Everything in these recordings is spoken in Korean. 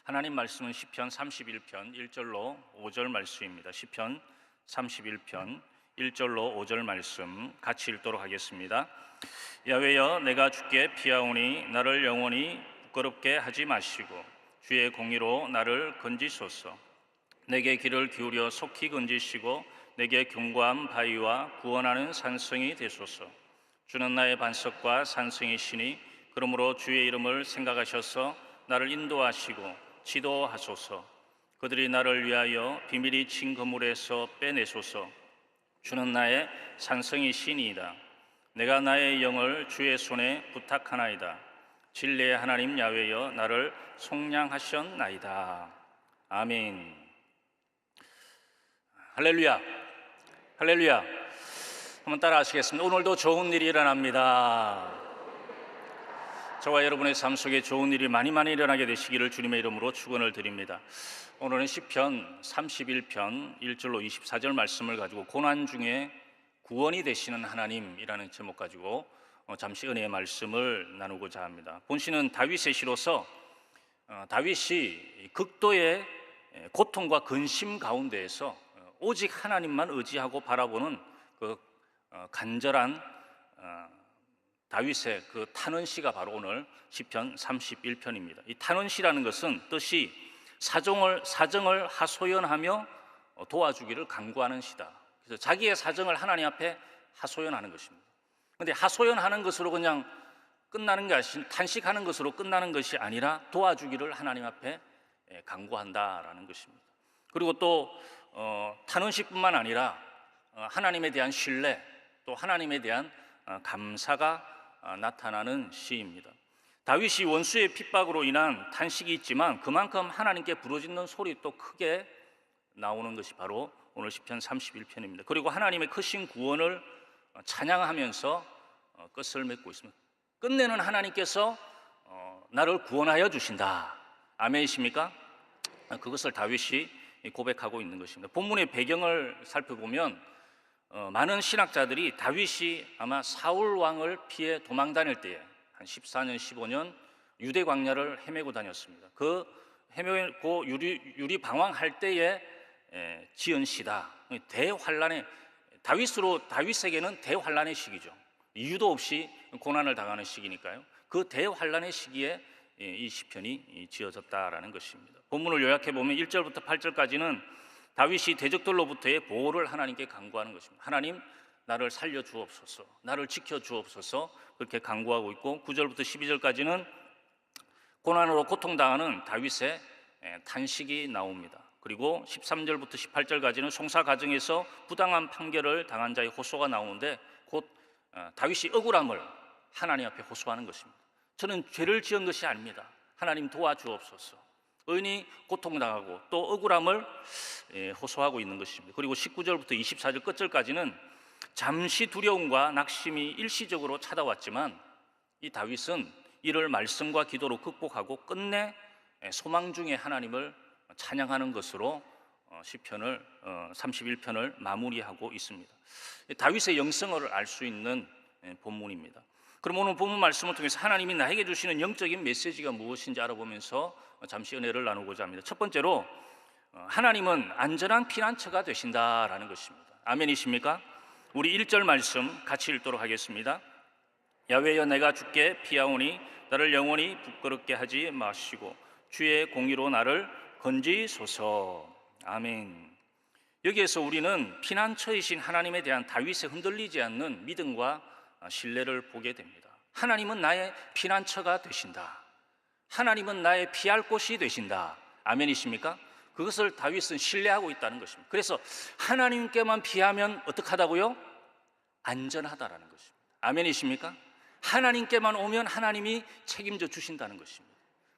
하나님 말씀은 시편 31편 1절로 5절 말씀입니다. 시편 31편 1절로 5절 말씀 같이 읽도록 하겠습니다. 야훼여, 내가 주께 피하오니 나를 영원히 부끄럽게 하지 마시고 주의 공의로 나를 건지소서. 내게 귀를 기울여 속히 건지시고 내게 견고한 바위와 구원하는 산성이 되소서. 주는 나의 반석과 산성이시니 그러므로 주의 이름을 생각하셔서 나를 인도하시고 지도하소서. 그들이 나를 위하여 비밀이 친 그물에서 빼내소서. 주는 나의 산성이시니이다. 내가 나의 영을 주의 손에 부탁하나이다. 진리의 하나님 야훼여, 나를 속량하셨나이다. 아멘. 할렐루야, 할렐루야. 한번 따라 하시겠습니다. 오늘도 좋은 일이 일어납니다. 저와 여러분의 삶 속에 좋은 일이 많이 일어나게 되시기를 주님의 이름으로 축원을 드립니다. 오늘은 시편 31편 1절로 24절 말씀을 가지고 고난 중에 구원이 되시는 하나님이라는 제목 가지고 잠시 은혜의 말씀을 나누고자 합니다. 본시는 다윗의 시로서 다윗이 극도의 고통과 근심 가운데에서 오직 하나님만 의지하고 바라보는 그 간절한 다윗의 그 탄원시가 바로 오늘 시편 31편입니다. 이 탄원시라는 것은 뜻이 사정을 하소연하며 도와주기를 간구하는 시다. 그래서 자기의 사정을 하나님 앞에 하소연하는 것입니다. 그런데 하소연하는 것으로 그냥 끝나는 것이, 탄식하는 것으로 끝나는 것이 아니라 도와주기를 하나님 앞에 간구한다라는 것입니다. 그리고 또 탄원시뿐만 아니라 하나님에 대한 신뢰, 또 하나님에 대한 감사가 나타나는 시입니다. 다윗이 원수의 핍박으로 인한 탄식이 있지만 그만큼 하나님께 부르짖는 소리 또 크게 나오는 것이 바로 오늘 시편 31편입니다. 그리고 하나님의 크신 구원을 찬양하면서 끝을 맺고 있습니다. 끝내는 하나님께서 나를 구원하여 주신다. 아멘이십니까? 그것을 다윗이 고백하고 있는 것입니다. 본문의 배경을 살펴보면 많은 신학자들이 다윗이 아마 사울 왕을 피해 도망 다닐 때에 한 14년, 15년 유대 광야를 헤매고 다녔습니다. 그 헤매고 유리 방황할 때에 지은 시다. 대환란의 다윗에게는 대환란의 시기죠. 이유도 없이 고난을 당하는 시기니까요. 그 대환란의 시기에 이 시편이 지어졌다라는 것입니다. 본문을 요약해 보면 1절부터 8절까지는 다윗이 대적들로부터의 보호를 하나님께 간구하는 것입니다. 하나님, 나를 살려 주옵소서, 나를 지켜 주옵소서, 그렇게 간구하고 있고 9절부터 12절까지는 고난으로 고통당하는 다윗의 탄식이 나옵니다. 그리고 13절부터 18절까지는 송사 과정에서 부당한 판결을 당한 자의 호소가 나오는데 곧 다윗이 억울함을 하나님 앞에 호소하는 것입니다. 저는 죄를 지은 것이 아닙니다. 하나님 도와주옵소서. 의인이 고통당하고 또 억울함을 호소하고 있는 것입니다. 그리고 19절부터 24절 끝절까지는 잠시 두려움과 낙심이 일시적으로 찾아왔지만 이 다윗은 이를 말씀과 기도로 극복하고 끝내 소망 중에 하나님을 찬양하는 것으로 시편을 31편을 마무리하고 있습니다. 다윗의 영성을 알 수 있는 본문입니다. 그럼 오늘 본문 말씀을 통해서 하나님이 나에게 주시는 영적인 메시지가 무엇인지 알아보면서 잠시 은혜를 나누고자 합니다. 첫 번째로 하나님은 안전한 피난처가 되신다라는 것입니다. 아멘이십니까? 우리 1절 말씀 같이 읽도록 하겠습니다. 야훼여, 내가 주께 피하오니 나를 영원히 부끄럽게 하지 마시고 주의 공의로 나를 건지소서. 아멘. 여기에서 우리는 피난처이신 하나님에 대한 다윗의 흔들리지 않는 믿음과 신뢰를 보게 됩니다. 하나님은 나의 피난처가 되신다. 하나님은 나의 피할 곳이 되신다. 아멘이십니까? 그것을 다윗은 신뢰하고 있다는 것입니다. 그래서 하나님께만 피하면 어떻게 하다고요? 안전하다라는 것입니다. 아멘이십니까? 하나님께만 오면 하나님이 책임져 주신다는 것입니다.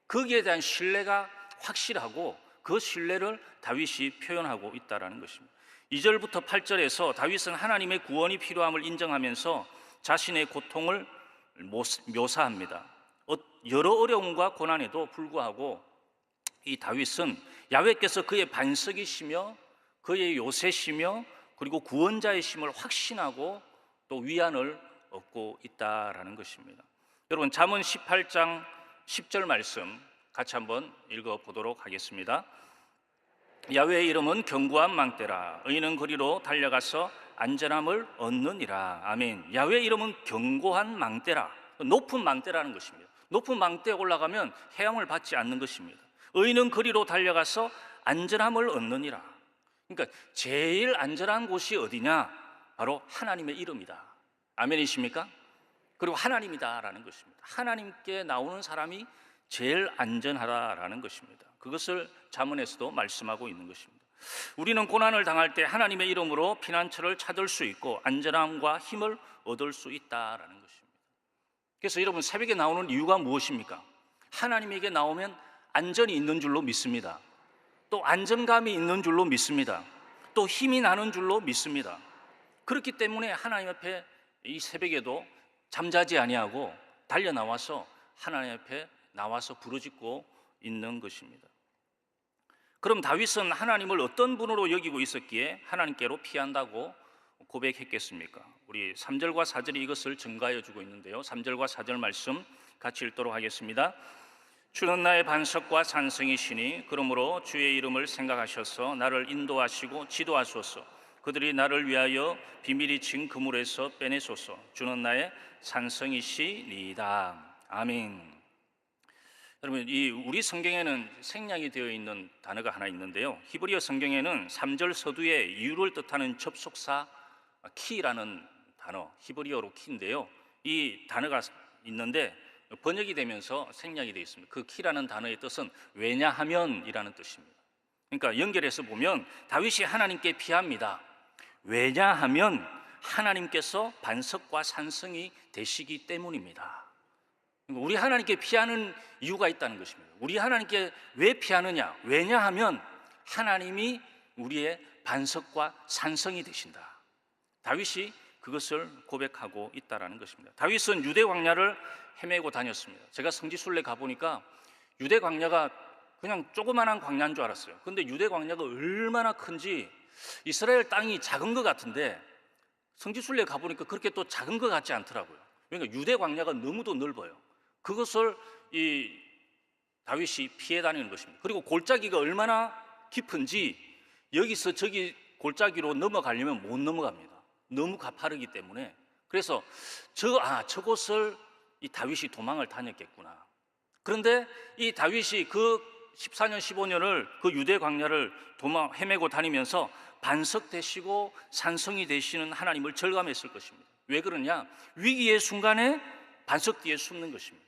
거기에 대한 신뢰가 확실하고 그 신뢰를 다윗이 표현하고 있다는 것입니다. 2절부터 8절에서 다윗은 하나님의 구원이 필요함을 인정하면서 자신의 고통을 묘사합니다. 여러 어려움과 고난에도 불구하고 이 다윗은 야훼께서 그의 반석이시며 그의 요새시며 그리고 구원자이심을 확신하고 또 위안을 얻고 있다라는 것입니다. 여러분, 잠언 18장 10절 말씀 같이 한번 읽어보도록 하겠습니다. 야훼의 이름은 견고한 망대라. 의인은 거리로 달려가서 안전함을 얻느니라. 아멘. 야훼의 이름은 견고한 망대라. 높은 망대라는 것입니다. 높은 망대에 올라가면 해함을 받지 않는 것입니다. 의인은 거리로 달려가서 안전함을 얻느니라. 그러니까 제일 안전한 곳이 어디냐? 바로 하나님의 이름이다. 아멘이십니까? 그리고 하나님이다라는 것입니다. 하나님께 나오는 사람이 제일 안전하다라는 것입니다. 그것을 잠언에서도 말씀하고 있는 것입니다. 우리는 고난을 당할 때 하나님의 이름으로 피난처를 찾을 수 있고 안전함과 힘을 얻을 수 있다라는 것입니다. 그래서 여러분, 새벽에 나오는 이유가 무엇입니까? 하나님에게 나오면 안전이 있는 줄로 믿습니다. 또 안정감이 있는 줄로 믿습니다. 또 힘이 나는 줄로 믿습니다. 그렇기 때문에 하나님 앞에 이 새벽에도 잠자지 아니하고 달려 나와서 하나님 앞에 나와서 부르짖고 있는 것입니다. 그럼 다윗은 하나님을 어떤 분으로 여기고 있었기에 하나님께로 피한다고 고백했겠습니까? 우리 3절과 4절이 이것을 증가해 주고 있는데요. 3절과 4절 말씀 같이 읽도록 하겠습니다. 주는 나의 반석과 산성이시니 그러므로 주의 이름을 생각하셔서 나를 인도하시고 지도하소서. 그들이 나를 위하여 비밀이 진 그물에서 빼내소서. 주는 나의 산성이시니이다. 아멘. 여러분, 이 우리 성경에는 생략이 되어 있는 단어가 하나 있는데요. 히브리어 성경에는 3절 서두에 이유를 뜻하는 접속사 키라는 단어, 히브리어로 키인데요. 이 단어가 있는데 번역이 되면서 생략이 되어 있습니다. 그 키라는 단어의 뜻은 왜냐하면이라는 뜻입니다. 그러니까 연결해서 보면 다윗이 하나님께 피합니다. 왜냐하면 하나님께서 반석과 산성이 되시기 때문입니다. 우리 하나님께 피하는 이유가 있다는 것입니다. 우리 하나님께 왜 피하느냐? 왜냐하면 하나님이 우리의 반석과 산성이 되신다. 다윗이 그것을 고백하고 있다는 것입니다. 다윗은 유대 광야를 헤매고 다녔습니다. 제가 성지순례 가보니까 유대 광야가 그냥 조그만한 광야인 줄 알았어요. 그런데 유대 광야가 얼마나 큰지, 이스라엘 땅이 작은 것 같은데 성지순례 가보니까 그렇게 또 작은 것 같지 않더라고요. 그러니까 유대 광야가 너무도 넓어요. 그것을 이 다윗이 피해 다니는 것입니다. 그리고 골짜기가 얼마나 깊은지 여기서 저기 골짜기로 넘어가려면 못 넘어갑니다. 너무 가파르기 때문에. 그래서 저곳을 이 다윗이 도망을 다녔겠구나. 그런데 이 다윗이 그 14년 15년을 그 유대 광야를 헤매고 다니면서 반석 되시고 산성이 되시는 하나님을 절감했을 것입니다. 왜 그러냐? 위기의 순간에 반석 뒤에 숨는 것입니다.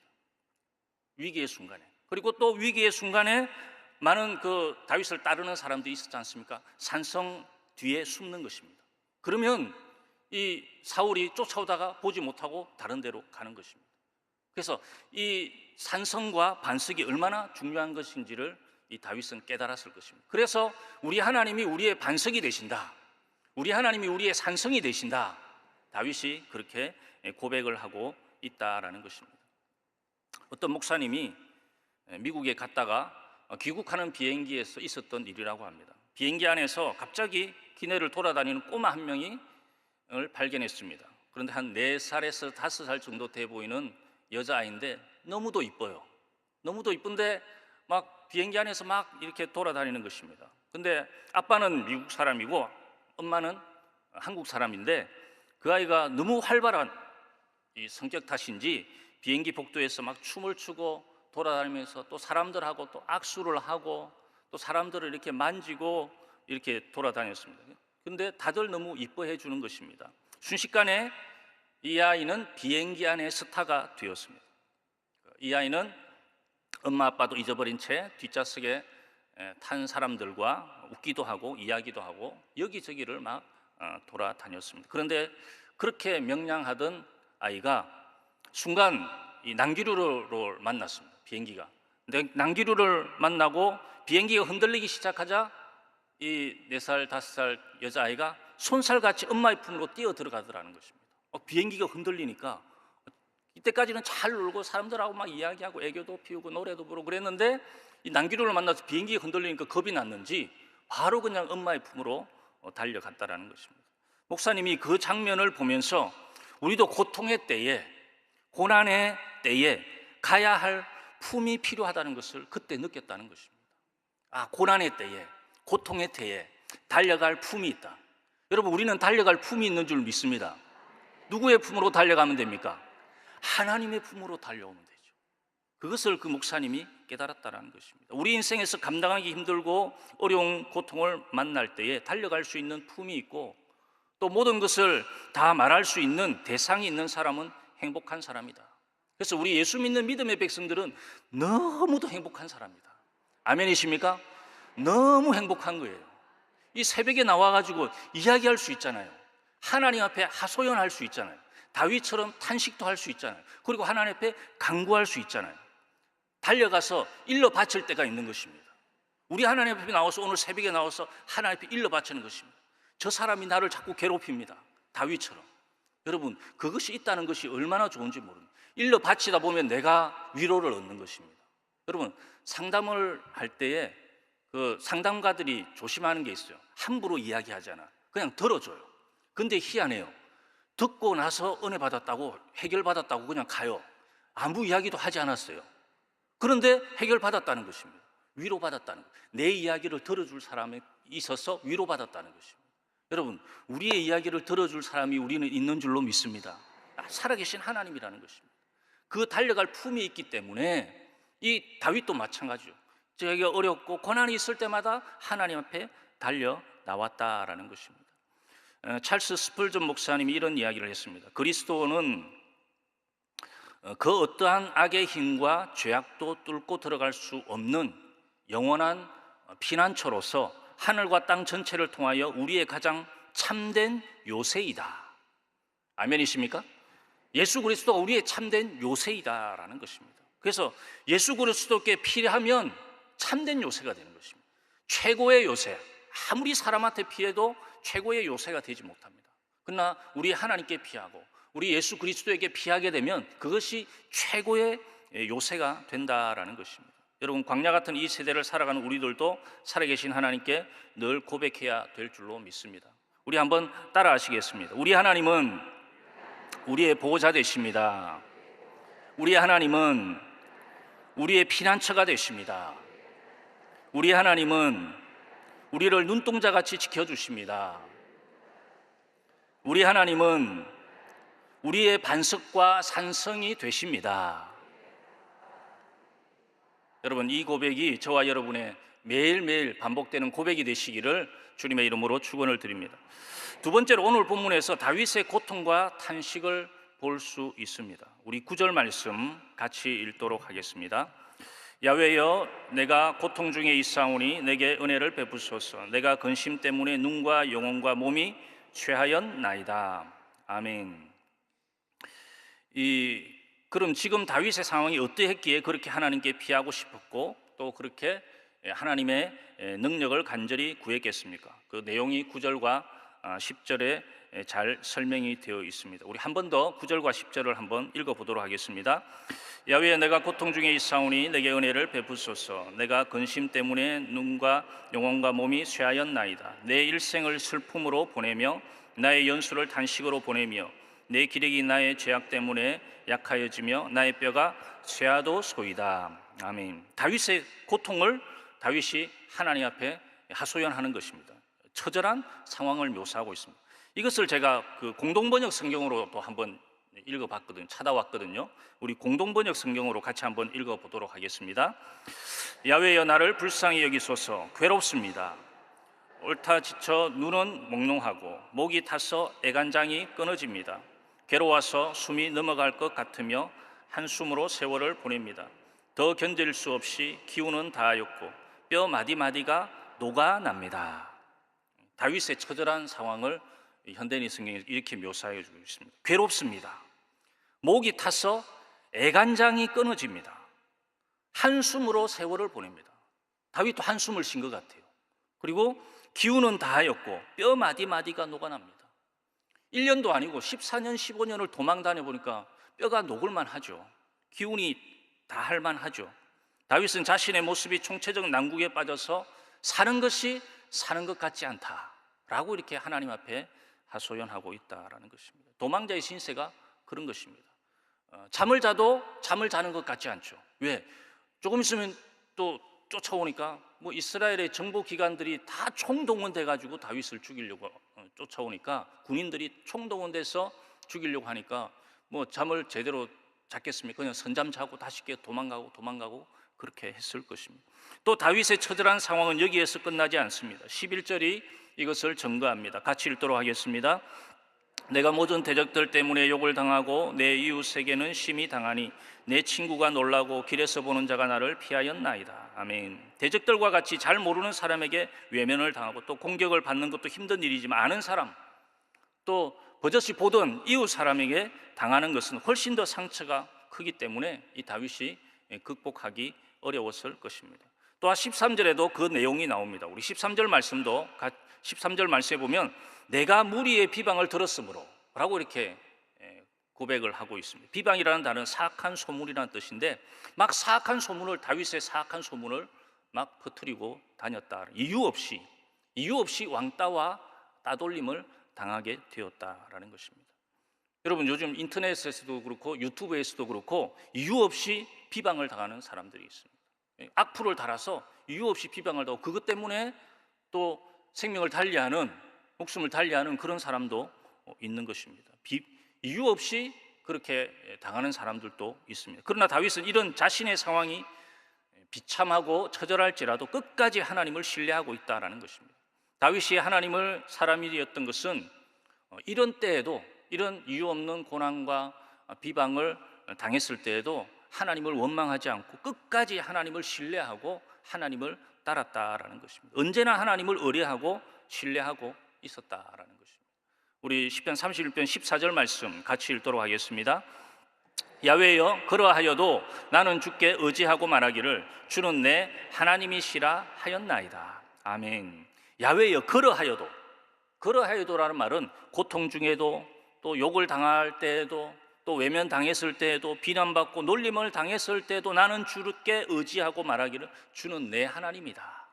위기의 순간에. 그리고 또 위기의 순간에 많은 그 다윗을 따르는 사람들이 있었지 않습니까? 산성 뒤에 숨는 것입니다. 그러면 이 사울이 쫓아오다가 보지 못하고 다른 데로 가는 것입니다. 그래서 이 산성과 반석이 얼마나 중요한 것인지를 이 다윗은 깨달았을 것입니다. 그래서 우리 하나님이 우리의 반석이 되신다. 우리 하나님이 우리의 산성이 되신다. 다윗이 그렇게 고백을 하고 있다라는 것입니다. 어떤 목사님이 미국에 갔다가 귀국하는 비행기에서 있었던 일이라고 합니다. 비행기 안에서 갑자기 기내를 돌아다니는 꼬마 한 명이 발견했습니다. 그런데 한 4살에서 5살 정도 돼 보이는 여자아이인데 너무도 이뻐요. 너무도 이쁜데 막 비행기 안에서 막 이렇게 돌아다니는 것입니다. 근데 아빠는 미국 사람이고 엄마는 한국 사람인데 그 아이가 너무 활발한 이 성격 탓인지 비행기 복도에서 막 춤을 추고 돌아다니면서 또 사람들하고 또 악수를 하고 또 사람들을 이렇게 만지고 이렇게 돌아다녔습니다. 근데 다들 너무 이뻐해 주는 것입니다. 순식간에 이 아이는 비행기 안의 스타가 되었습니다. 이 아이는 엄마 아빠도 잊어버린 채 뒷좌석에 탄 사람들과 웃기도 하고 이야기도 하고 여기저기를 막 돌아다녔습니다. 그런데 그렇게 명랑하던 아이가 순간 이 난기류를 만났습니다. 비행기가. 근데 난기류를 만나고 비행기가 흔들리기 시작하자 이 4살, 5살 여자아이가 손살같이 엄마의 품으로 뛰어 들어가더라는 것입니다. 비행기가 흔들리니까 이때까지는 잘 놀고 사람들하고 막 이야기하고 애교도 피우고 노래도 부르고 그랬는데 이 난기류를 만나서 비행기가 흔들리니까 겁이 났는지 바로 그냥 엄마의 품으로 달려갔다라는 것입니다. 목사님이 그 장면을 보면서 우리도 고통의 때에 고난의 때에 가야 할 품이 필요하다는 것을 그때 느꼈다는 것입니다. 고난의 때에, 고통의 때에 달려갈 품이 있다. 여러분, 우리는 달려갈 품이 있는 줄 믿습니다. 누구의 품으로 달려가면 됩니까? 하나님의 품으로 달려오면 되죠. 그것을 그 목사님이 깨달았다는 것입니다. 우리 인생에서 감당하기 힘들고 어려운 고통을 만날 때에 달려갈 수 있는 품이 있고, 또 모든 것을 다 말할 수 있는 대상이 있는 사람은 행복한 사람이다. 그래서 우리 예수 믿는 믿음의 백성들은 너무도 행복한 사람이다. 아멘이십니까? 너무 행복한 거예요. 이 새벽에 나와가지고 이야기할 수 있잖아요. 하나님 앞에 하소연할 수 있잖아요. 다윗처럼 탄식도 할 수 있잖아요. 그리고 하나님 앞에 간구할 수 있잖아요. 달려가서 일러 바칠 때가 있는 것입니다. 우리 하나님 앞에 나와서, 오늘 새벽에 나와서 하나님 앞에 일러 바치는 것입니다. 저 사람이 나를 자꾸 괴롭힙니다. 다윗처럼. 여러분, 그것이 있다는 것이 얼마나 좋은지 모릅니다. 일러 바치다 보면 내가 위로를 얻는 것입니다. 여러분, 상담을 할 때에 그 상담가들이 조심하는 게 있어요. 함부로 이야기하잖아. 그냥 들어줘요. 근데 희한해요. 듣고 나서 은혜 받았다고, 해결 받았다고 그냥 가요. 아무 이야기도 하지 않았어요. 그런데 해결 받았다는 것입니다. 위로 받았다는 것. 내 이야기를 들어줄 사람이 있어서 위로 받았다는 것입니다. 여러분, 우리의 이야기를 들어줄 사람이 우리는 있는 줄로 믿습니다. 살아계신 하나님이라는 것입니다. 그 달려갈 품이 있기 때문에 이 다윗도 마찬가지죠. 자기가 어렵고 고난이 있을 때마다 하나님 앞에 달려 나왔다라는 것입니다. 찰스 스펄전 목사님이 이런 이야기를 했습니다. 그리스도는 그 어떠한 악의 힘과 죄악도 뚫고 들어갈 수 없는 영원한 피난처로서 하늘과 땅 전체를 통하여 우리의 가장 참된 요새이다. 아멘이십니까? 예수 그리스도가 우리의 참된 요새이다라는 것입니다. 그래서 예수 그리스도께 피하면 참된 요새가 되는 것입니다. 최고의 요새, 아무리 사람한테 피해도 최고의 요새가 되지 못합니다. 그러나 우리 하나님께 피하고 우리 예수 그리스도에게 피하게 되면 그것이 최고의 요새가 된다라는 것입니다. 여러분, 광야 같은 이 세대를 살아가는 우리들도 살아계신 하나님께 늘 고백해야 될 줄로 믿습니다. 우리 한번 따라 하시겠습니다. 우리 하나님은 우리의 보호자 되십니다. 우리 하나님은 우리의 피난처가 되십니다. 우리 하나님은 우리를 눈동자같이 지켜주십니다. 우리 하나님은 우리의 반석과 산성이 되십니다. 여러분, 이 고백이 저와 여러분의 매일매일 반복되는 고백이 되시기를 주님의 이름으로 축원을 드립니다. 두 번째로, 오늘 본문에서 다윗의 고통과 탄식을 볼 수 있습니다. 우리 9절 말씀 같이 읽도록 하겠습니다. 야훼여, 내가 고통 중에 있사오니 내게 은혜를 베푸소서. 내가 근심 때문에 눈과 영혼과 몸이 쇠하였나이다. 아멘. 그럼 지금 다윗의 상황이 어떠했기에 그렇게 하나님께 피하고 싶었고 또 그렇게 하나님의 능력을 간절히 구했겠습니까? 그 내용이 9절과 10절에 잘 설명이 되어 있습니다. 우리 한 번 더 9절과 10절을 한번 읽어보도록 하겠습니다. 야훼, 내가 고통 중에 있사오니 내게 은혜를 베푸소서. 내가 근심 때문에 눈과 영혼과 몸이 쇠하였나이다. 내 일생을 슬픔으로 보내며 나의 연수를 탄식으로 보내며 내 기력이 나의 죄악 때문에 약하여지며 나의 뼈가 쇠하도소이다. 아멘. 다윗의 고통을 다윗이 하나님 앞에 하소연하는 것입니다. 처절한 상황을 묘사하고 있습니다. 이것을 제가 그 공동번역 성경으로도 한번 읽어봤거든요. 찾아왔거든요. 우리 공동번역 성경으로 같이 한번 읽어보도록 하겠습니다. 야훼여, 나를 불쌍히 여기소서. 괴롭습니다. 옳다 지쳐 눈은 몽롱하고 목이 타서 애간장이 끊어집니다. 괴로워서 숨이 넘어갈 것 같으며 한숨으로 세월을 보냅니다. 더 견딜 수 없이 기운은 다하였고 뼈 마디마디가 녹아납니다. 다윗의 처절한 상황을 현대인 성경이 이렇게 묘사해 주고 있습니다. 괴롭습니다. 목이 타서 애간장이 끊어집니다. 한숨으로 세월을 보냅니다. 다윗도 한숨을 쉰 것 같아요. 그리고 기운은 다하였고 뼈 마디마디가 녹아납니다. 1년도 아니고 14년, 15년을 도망 다녀보니까 뼈가 녹을만 하죠. 기운이 다할 만하죠. 다윗은 자신의 모습이 총체적 난국에 빠져서 사는 것이 사는 것 같지 않다라고 이렇게 하나님 앞에 하소연하고 있다라는 것입니다. 도망자의 신세가 그런 것입니다. 잠을 자도 잠을 자는 것 같지 않죠. 왜? 조금 있으면 또 쫓아오니까 뭐 이스라엘의 정보 기관들이 다 총동원돼 가지고 다윗을 죽이려고 쫓아오니까 군인들이 총동원돼서 죽이려고 하니까 뭐 잠을 제대로 잤겠습니까? 그냥 선잠 자고 다시 깨 도망가고 그렇게 했을 것입니다. 또 다윗의 처절한 상황은 여기에서 끝나지 않습니다. 11절이 이것을 증거합니다. 같이 읽도록 하겠습니다. 내가 모든 대적들 때문에 욕을 당하고 내 이웃에게는 심히 당하니 내 친구가 놀라고 길에서 보는 자가 나를 피하였나이다. 아멘. 대적들과 같이 잘 모르는 사람에게 외면을 당하고 또 공격을 받는 것도 힘든 일이지만 아는 사람, 또 버젓이 보던 이웃 사람에게 당하는 것은 훨씬 더 상처가 크기 때문에 이 다윗이 극복하기 어려웠을 것입니다. 또한 13절에도 그 내용이 나옵니다. 우리 13절 말씀도 13절 말씀에 보면 내가 무리의 비방을 들었으므로 라고 이렇게 고백을 하고 있습니다. 비방이라는 단어는 사악한 소문이라는 뜻인데 막 사악한 소문을, 다윗의 사악한 소문을 막 퍼뜨리고 다녔다. 이유 없이 왕따와 따돌림을 당하게 되었다라는 것입니다. 여러분, 요즘 인터넷에서도 그렇고 유튜브에서도 그렇고 이유 없이 비방을 당하는 사람들이 있습니다. 악플을 달아서 이유 없이 비방을 하고 그것 때문에 또 생명을 달리하는, 목숨을 달리하는 그런 사람도 있는 것입니다. 이유 없이 그렇게 당하는 사람들도 있습니다. 그러나 다윗은 이런 자신의 상황이 비참하고 처절할지라도 끝까지 하나님을 신뢰하고 있다라는 것입니다. 다윗이 하나님을 사람이었던 것은 이런 때에도, 이런 이유 없는 고난과 비방을 당했을 때에도 하나님을 원망하지 않고 끝까지 하나님을 신뢰하고 하나님을 따랐다라는 것입니다. 언제나 하나님을 의뢰하고 신뢰하고 있었다라는 것입니다. 우리 시편 31편 14절 말씀 같이 읽도록 하겠습니다. 야훼여, 그러하여도 나는 주께 의지하고 말하기를 주는 내 하나님이시라 하였나이다. 아멘. 야훼여, 그러하여도라는 말은 고통 중에도, 또 욕을 당할 때에도, 또 외면 당했을 때에도, 비난받고 놀림을 당했을 때에도 나는 주께 의지하고 말하기를 주는 내 하나님이다.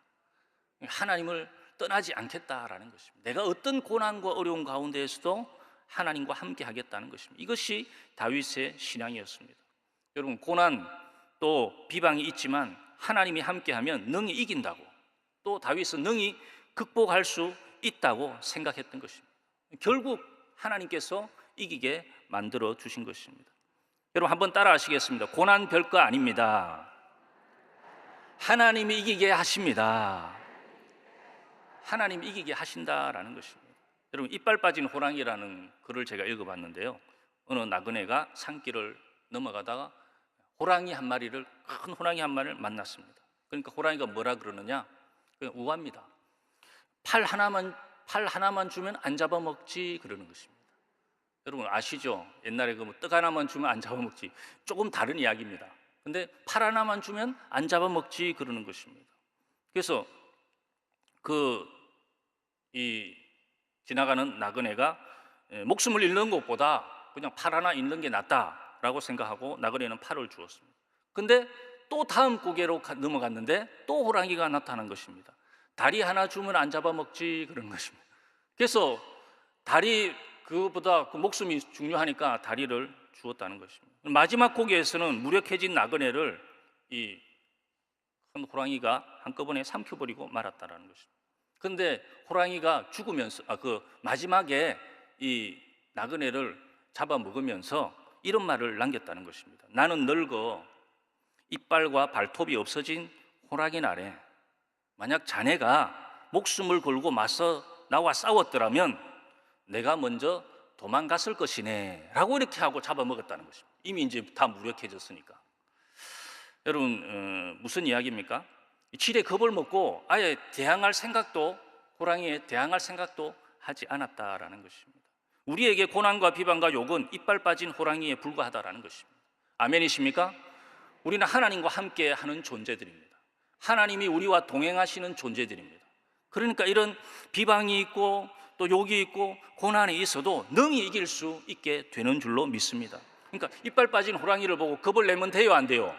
하나님을 떠나지 않겠다라는 것입니다. 내가 어떤 고난과 어려운 가운데에서도 하나님과 함께 하겠다는 것입니다. 이것이 다윗의 신앙이었습니다. 여러분, 고난 또 비방이 있지만 하나님이 함께하면 능히 이긴다고, 또 다윗은 능히 극복할 수 있다고 생각했던 것입니다. 결국 하나님께서 이기게 만들어 주신 것입니다. 여러분, 한번 따라 하시겠습니다. 고난 별거 아닙니다. 하나님이 이기게 하십니다. 하나님이 이기게 하신다라는 것입니다. 여러분, 이빨 빠진 호랑이라는 글을 제가 읽어봤는데요. 어느 나그네가 산길을 넘어가다가 큰 호랑이 한 마리를 만났습니다. 그러니까 호랑이가 뭐라 그러느냐? 그냥 우합니다. 팔 하나만 주면 안 잡아먹지 그러는 것입니다. 여러분 아시죠? 옛날에 떡 하나만 주면 안 잡아먹지, 조금 다른 이야기입니다. 근데 팔 하나만 주면 안 잡아먹지 그러는 것입니다. 그래서 지나가는 나그네가 목숨을 잃는 것보다 그냥 팔 하나 잃는 게 낫다라고 생각하고 나그네는 팔을 주었습니다. 근데 또 다음 고개로 넘어갔는데 또 호랑이가 나타난 것입니다. 다리 하나 주면 안 잡아먹지 그런 것입니다. 그래서 그거보다 목숨이 중요하니까 다리를 주었다는 것입니다. 마지막 고개에서는 무력해진 나그네를 이 큰 호랑이가 한꺼번에 삼켜버리고 말았다는 것입니다. 그런데 호랑이가 죽으면서 마지막에 이 나그네를 잡아먹으면서 이런 말을 남겼다는 것입니다. 나는 늙어 이빨과 발톱이 없어진 호랑이 날에 만약 자네가 목숨을 걸고 맞서 나와 싸웠더라면 내가 먼저 도망갔을 것이네 라고 이렇게 하고 잡아먹었다는 것입니다. 이미 이제 다 무력해졌으니까. 여러분, 무슨 이야기입니까? 질에 겁을 먹고 아예 호랑이에 대항할 생각도 하지 않았다라는 것입니다. 우리에게 고난과 비방과 욕은 이빨 빠진 호랑이에 불과하다라는 것입니다. 아멘이십니까? 우리는 하나님과 함께 하는 존재들입니다. 하나님이 우리와 동행하시는 존재들입니다. 그러니까 이런 비방이 있고 또 욕이 있고 고난이 있어도 능히 이길 수 있게 되는 줄로 믿습니다. 그러니까 이빨 빠진 호랑이를 보고 겁을 내면 돼요, 안 돼요?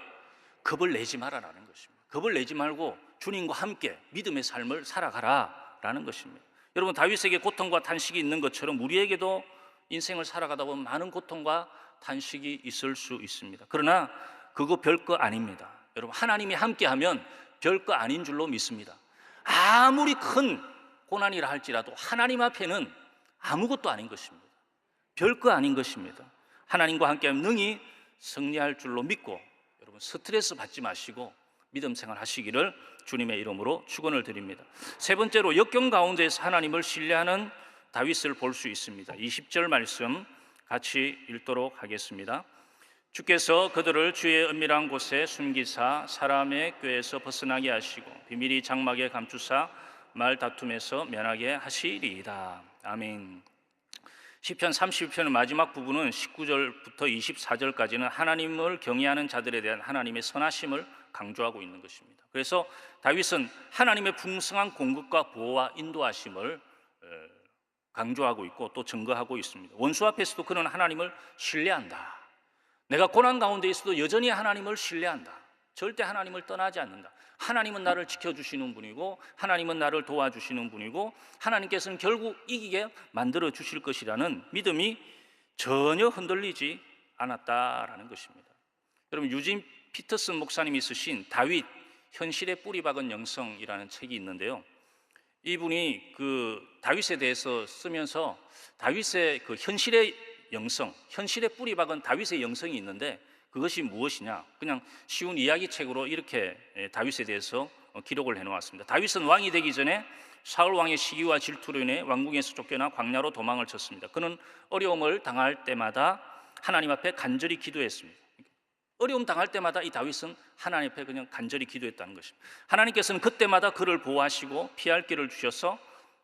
겁을 내지 말아라는 것입니다. 겁을 내지 말고 주님과 함께 믿음의 삶을 살아가라라는 것입니다. 여러분, 다윗에게 고통과 탄식이 있는 것처럼 우리에게도 인생을 살아가다 보면 많은 고통과 탄식이 있을 수 있습니다. 그러나 그거 별거 아닙니다. 여러분, 하나님이 함께하면 별거 아닌 줄로 믿습니다. 아무리 큰 고난이라 할지라도 하나님 앞에는 아무것도 아닌 것입니다. 별거 아닌 것입니다. 하나님과 함께하면 능히 승리할 줄로 믿고, 여러분 스트레스 받지 마시고 믿음 생활 하시기를 주님의 이름으로 축원을 드립니다. 세 번째로, 역경 가운데서 하나님을 신뢰하는 다윗을 볼 수 있습니다. 20절 말씀 같이 읽도록 하겠습니다. 주께서 그들을 주의 은밀한 곳에 숨기사 사람의 꾀에서 벗어나게 하시고 비밀이 장막에 감추사 말 다툼에서 면하게 하시리이다. 아멘. 시편 31편의 마지막 부분은 19절부터 24절까지는 하나님을 경외하는 자들에 대한 하나님의 선하심을 강조하고 있는 것입니다. 그래서 다윗은 하나님의 풍성한 공급과 보호와 인도하심을 강조하고 있고 또 증거하고 있습니다. 원수 앞에서도 그는 하나님을 신뢰한다. 내가 고난 가운데 있어도 여전히 하나님을 신뢰한다. 절대 하나님을 떠나지 않는다. 하나님은 나를 지켜주시는 분이고 하나님은 나를 도와주시는 분이고 하나님께서는 결국 이기게 만들어 주실 것이라는 믿음이 전혀 흔들리지 않았다라는 것입니다. 여러분, 유진 피터슨 목사님이 쓰신 다윗 현실의 뿌리 박은 영성이라는 책이 있는데요, 이분이 그 다윗에 대해서 쓰면서 다윗의 그 현실의 영성, 현실의 뿌리 박은 다윗의 영성이 있는데 그것이 무엇이냐, 그냥 쉬운 이야기책으로 이렇게 다윗에 대해서 기록을 해놓았습니다. 다윗은 왕이 되기 전에 사울 왕의 시기와 질투로 인해 왕궁에서 쫓겨나 광야로 도망을 쳤습니다. 그는 어려움을 당할 때마다 하나님 앞에 간절히 기도했습니다. 어려움 당할 때마다 이 다윗은 하나님 앞에 그냥 간절히 기도했다는 것입니다. 하나님께서는 그때마다 그를 보호하시고 피할 길을 주셔서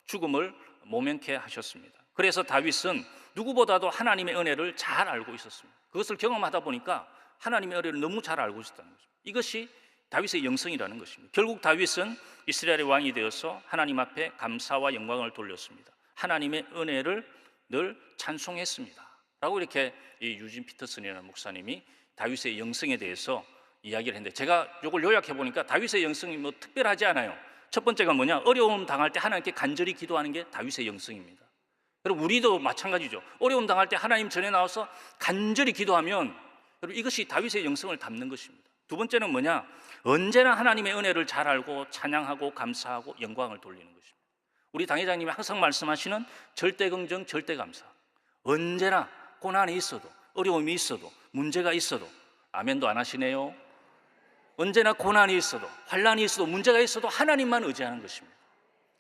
죽음을 모면케 하셨습니다. 그래서 다윗은 누구보다도 하나님의 은혜를 잘 알고 있었습니다. 그것을 경험하다 보니까 하나님의 은혜를 너무 잘 알고 있었다는 것입니다. 이것이 다윗의 영성이라는 것입니다. 결국 다윗은 이스라엘의 왕이 되어서 하나님 앞에 감사와 영광을 돌렸습니다. 하나님의 은혜를 늘 찬송했습니다 라고 이렇게 이 유진 피터슨이라는 목사님이 다윗의 영성에 대해서 이야기를 했는데, 제가 이걸 요약해 보니까 다윗의 영성이 뭐 특별하지 않아요. 첫 번째가 뭐냐, 어려움 당할 때 하나님께 간절히 기도하는 게 다윗의 영성입니다. 여러분, 우리도 마찬가지죠. 어려움 당할 때 하나님 전에 나와서 간절히 기도하면 여러분, 이것이 다윗의 영성을 담는 것입니다. 두 번째는 뭐냐, 언제나 하나님의 은혜를 잘 알고 찬양하고 감사하고 영광을 돌리는 것입니다. 우리 당회장님이 항상 말씀하시는 절대 긍정, 절대 감사. 언제나 고난이 있어도, 어려움이 있어도, 문제가 있어도, 아멘도 안 하시네요. 언제나 고난이 있어도, 환난이 있어도, 문제가 있어도 하나님만 의지하는 것입니다.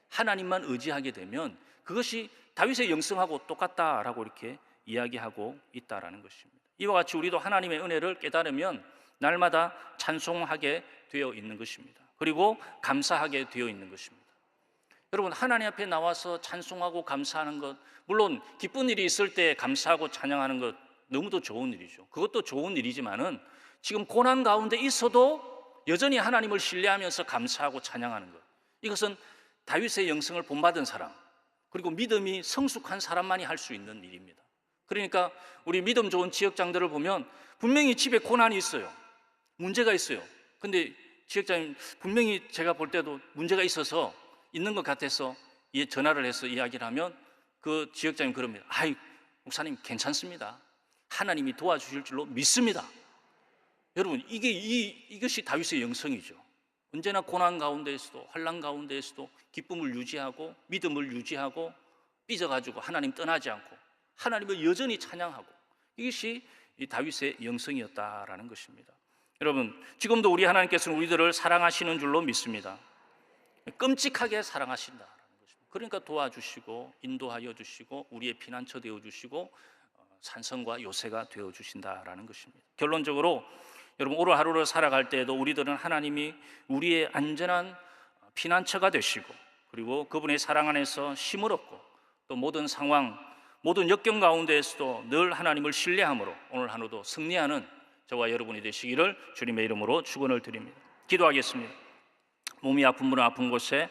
하나님만 의지하게 되면 그것이 다윗의 영성하고 똑같다라고 이렇게 이야기하고 있다라는 것입니다. 이와 같이 우리도 하나님의 은혜를 깨달으면 날마다 찬송하게 되어 있는 것입니다. 그리고 감사하게 되어 있는 것입니다. 여러분, 하나님 앞에 나와서 찬송하고 감사하는 것, 물론 기쁜 일이 있을 때 감사하고 찬양하는 것 너무도 좋은 일이죠. 그것도 좋은 일이지만은 지금 고난 가운데 있어도 여전히 하나님을 신뢰하면서 감사하고 찬양하는 것, 이것은 다윗의 영성을 본받은 사람, 그리고 믿음이 성숙한 사람만이 할 수 있는 일입니다. 그러니까 우리 믿음 좋은 지역장들을 보면 분명히 집에 고난이 있어요. 문제가 있어요. 근데 지역장님, 분명히 제가 볼 때도 문제가 있어서 있는 것 같아서 전화를 해서 이야기를 하면 그 지역장님 그럽니다. 아이, 목사님 괜찮습니다. 하나님이 도와주실 줄로 믿습니다. 여러분, 이것이 다윗의 영성이죠. 언제나 고난 가운데에서도, 환난 가운데에서도 기쁨을 유지하고 믿음을 유지하고 삐져가지고 하나님 떠나지 않고 하나님을 여전히 찬양하고, 이것이 이 다윗의 영성이었다라는 것입니다. 여러분, 지금도 우리 하나님께서는 우리들을 사랑하시는 줄로 믿습니다. 끔찍하게 사랑하신다라는 것입니다. 그러니까 도와주시고 인도하여 주시고 우리의 피난처 되어 주시고 산성과 요새가 되어 주신다라는 것입니다. 결론적으로 여러분, 오늘 하루를 살아갈 때에도 우리들은 하나님이 우리의 안전한 피난처가 되시고, 그리고 그분의 사랑 안에서 힘을 얻고, 또 모든 상황, 모든 역경 가운데에서도 늘 하나님을 신뢰함으로 오늘 하루도 승리하는 저와 여러분이 되시기를 주님의 이름으로 축원을 드립니다. 기도하겠습니다. 몸이 아픈 분은 아픈 곳에,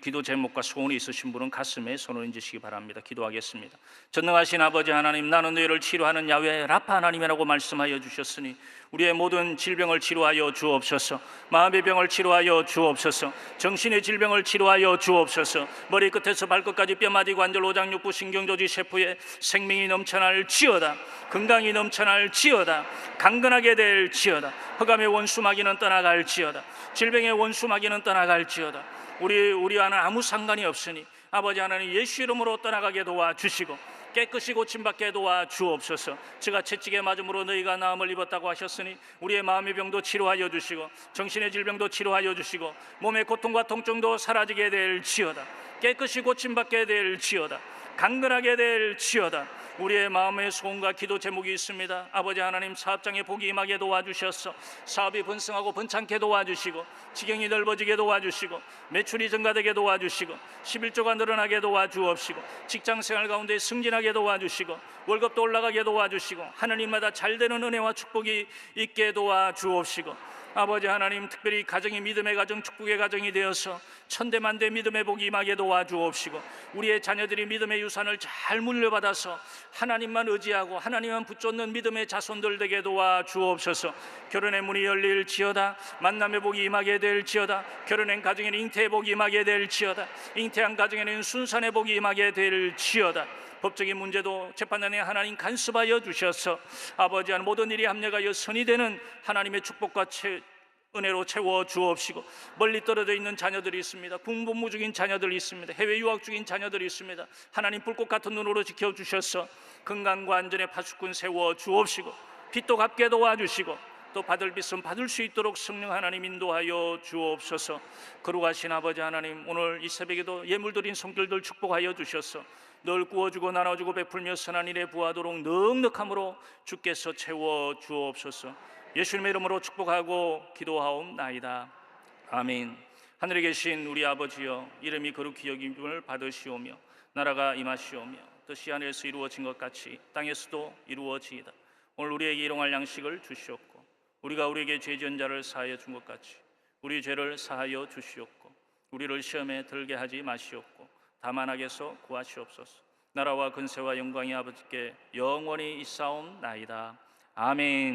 기도 제목과 소원이 있으신 분은 가슴에 손을 얹으시기 바랍니다. 기도하겠습니다. 전능하신 아버지 하나님, 나는 너희를 치료하는 야훼 라파 하나님이라고 말씀하여 주셨으니 우리의 모든 질병을 치료하여 주옵소서. 마음의 병을 치료하여 주옵소서. 정신의 질병을 치료하여 주옵소서. 머리끝에서 발끝까지 뼈마디 관절 오장육부 신경조직 세포에 생명이 넘쳐날지어다. 건강이 넘쳐날지어다. 강건하게 될지어다. 흑암의 원수 마귀는 떠나갈지어다. 질병의 원수 마귀는 떠나갈지어다. 우리와는 아무 상관이 없으니 아버지 하나님 예수 이름으로 떠나가게 도와주시고 깨끗이 고침받게 도와주옵소서. 저가 채찍에 맞음으로 너희가 나음을 입었다고 하셨으니 우리의 마음의 병도 치료하여 주시고 정신의 질병도 치료하여 주시고 몸의 고통과 통증도 사라지게 될지어다. 깨끗이 고침받게 될지어다. 강건하게 될지어다. 우리의 마음의 소원과 기도 제목이 있습니다. 아버지 하나님, 사업장에 복이 임하게 도와주셔서 사업이 번성하고 번창케 도와주시고 지경이 넓어지게 도와주시고 매출이 증가되게 도와주시고 11조가 늘어나게 도와주옵시고 직장생활 가운데 승진하게 도와주시고 월급도 올라가게 도와주시고 하느님마다 잘되는 은혜와 축복이 있게 도와주옵시고 아버지 하나님, 특별히 가정이 믿음의 가정, 축복의 가정이 되어서 천대만대 믿음의 복이 임하게 도와주옵시고 우리의 자녀들이 믿음의 유산을 잘 물려받아서 하나님만 의지하고 하나님만 붙잡는 믿음의 자손들 되게 도와주옵소서. 결혼의 문이 열릴지어다. 만남의 복이 임하게 될지어다. 결혼한 가정에는 잉태의 복이 임하게 될지어다. 잉태한 가정에는 순산의 복이 임하게 될지어다. 법적인 문제도 재판장에 하나님 간섭하여 주셔서 아버지 하나님, 모든 일이 합력하여 선이 되는 하나님의 축복과 은혜로 채워 주옵시고 멀리 떨어져 있는 자녀들이 있습니다. 군복무 중인 자녀들이 있습니다. 해외 유학 중인 자녀들이 있습니다. 하나님 불꽃 같은 눈으로 지켜주셔서 건강과 안전의 파수꾼 세워 주옵시고 빚도 갚게 도와주시고 또 받을 빚은 받을 수 있도록 성령 하나님 인도하여 주옵소서. 거룩하신 아버지 하나님, 오늘 이 새벽에도 예물드린 손길들 축복하여 주셔서 늘 구워주고 나눠주고 베풀며 선한 일에 부하도록 넉넉함으로 주께서 채워 주옵소서. 예수님의 이름으로 축복하고 기도하옵나이다. 아멘. 하늘에 계신 우리 아버지여, 이름이 거룩히 여김을 받으시오며 나라가 임하시오며 뜻이 하늘에서 이루어진 것 같이 땅에서도 이루어지이다. 오늘 우리에게 일용할 양식을 주시옵고 우리가 우리에게 죄 지은 자를 사하여 준 것 같이 우리 죄를 사하여 주시옵고 우리를 시험에 들게 하지 마시옵고 다만 악에서 구하시옵소서. 나라와 근세와 영광이 아버지께 영원히 있사옵나이다. 아멘.